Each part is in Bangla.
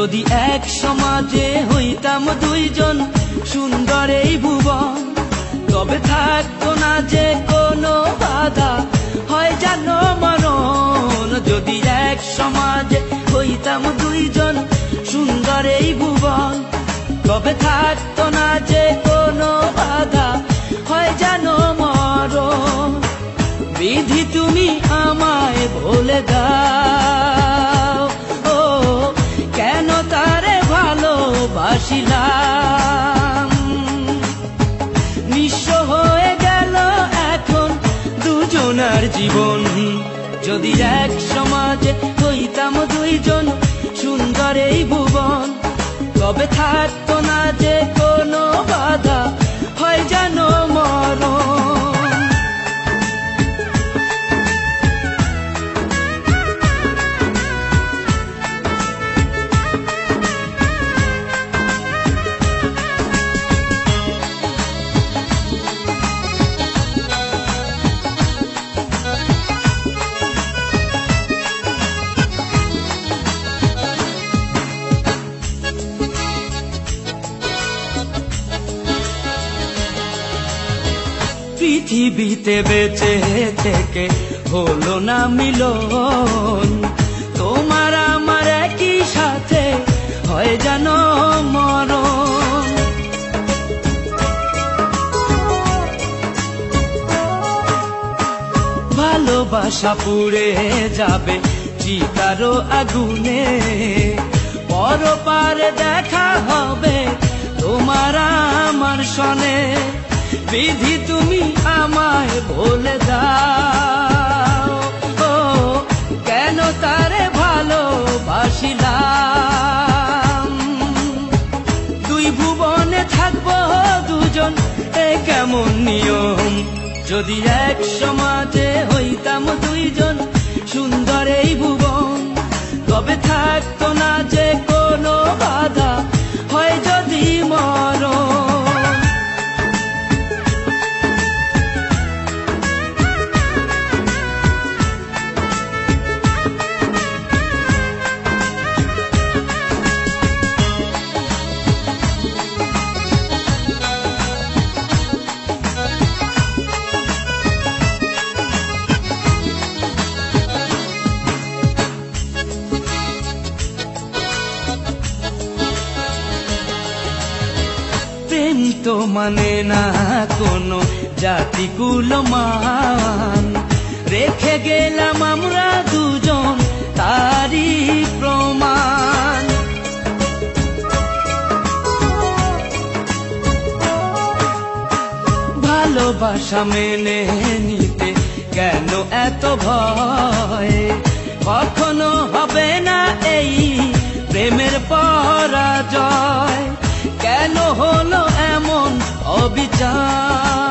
যদি এক সমাজে হইতাম দুইজন সুন্দর এই ভুবন, তবে থাকতো না যে কোনো বাধা, হয় জানো মরণ। যদি এক সমাজে হইতাম দুইজন সুন্দর এই ভুবন, তবে থাকতো না যে কোনো বাধা, হয় জানো মরণ। বিধি তুমি আমায় বলে দাও, ও কেন তারে ভালোবাসিলাম। নিঃস্ব হয়ে গেল এখন দুজনার জীবন, যদি এক সমাজে হইতাম দুইজন সুন্দর এই ভুবন, তবে থাকতো না যে কোনো বাধা, হয় জানো মরণ। পৃথিবীতে বেঁচে থেকে হলো না মিলন, তোমার আমার একই সাথে হয় জানো মরণ। ভালোবাসা পুড়ে যাবে চিতারো আগুনে, পরপারে দেখা হবে তোমার আমার সনে। বিধি তুমি আমায় বলে দাও, ও কেন তারে ভালোবাসিলাম। দুই ভুবনে থাকবো দুজন, এ কেমন নিয়ম। যদি এক সমাজে হইতাম দুইজন সুন্দর এই ভুবন, তবে থাকতো না যে কোনো বাধা, হয় যদি মরণ। প্রেম তো মানে না কোনো জাতি কুলমান, রেখে গেলাম আমরা দুজন তারই প্রমাণ। ভালোবাসা মেনে নিতে কেন এত ভয়, কখনো হবে না এই প্রেমের পরাজয়। কেন হলো এমন অবিচার,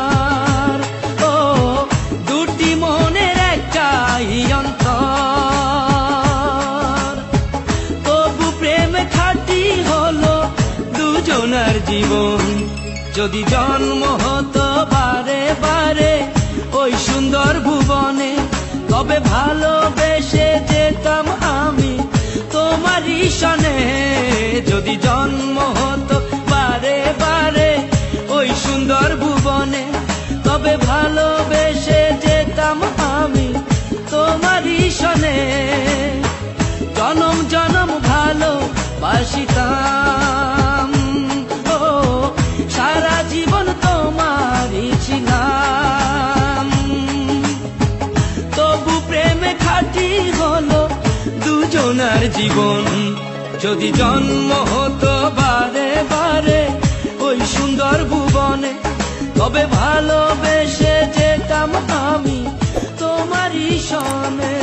ও দুটি মনের একটাই অন্তর। তবু প্রেম খাঁটি হলো দুজনার জীবন, যদি জন্ম হতো বারে বারে ওই সুন্দর ভুবনে, তবে ভালোবেসে যেতাম আমি তোমারই সনে। যদি জন্ম হতো বারে বারে ওই সুন্দর ভুবনে, তবে ভালোবেসে যেতাম আমি তোমারই সনে। জনম জনম ভালোবাসিতাম, ও সারা জীবন তোমারই ছিলাম। তবু প্রেমে খাঁটি হলো দুজনার জীবন, যদি জন্ম হতো বারে বারে ওই সুন্দর ভুবনে, তবে ভালোবেসে যেতাম আমি তোমারই সনে।